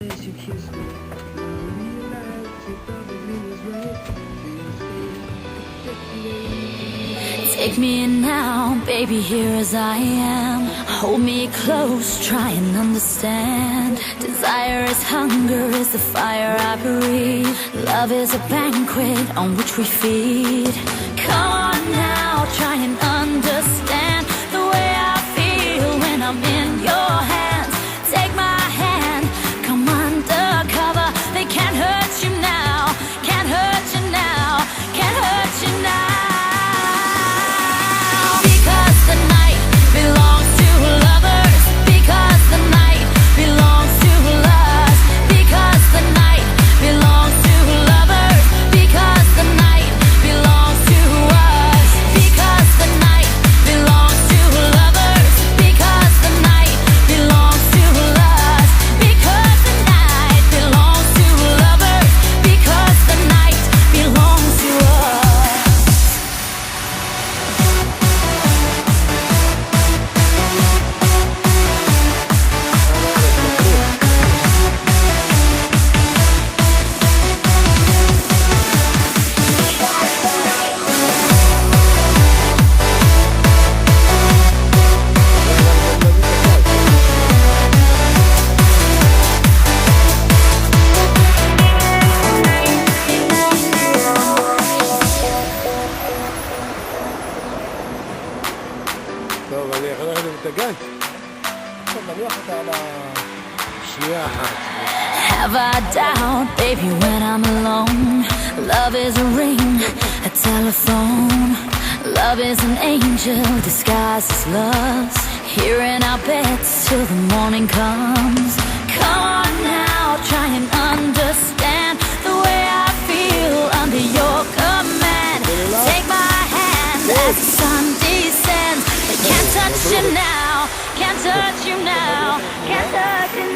You kissed me. I realized you probably was right. Take me in now, baby, here as I am. Hold me close, try and understand. Desire is hunger, is the fire I breathe. Love is a banquet on which we feed. Come on now, try and understand the way I feel when I'm in your hands. Take my hand, come undercover. They can't hurt you now, can't hurt you now, can't hurt you now. טוב, אני יכול ללכת את הגן? טוב, נניח אותה על השנייה אחת. Have I doubt, baby, when I'm alone? Love is a ring, a telephone. Love is an angel disguised as lust. Here in our beds till the morning comes. Come on now, try and understand the way I feel under your command. Take my hand as the sun descends. Can't touch you now, can't touch you now, can't touch you now.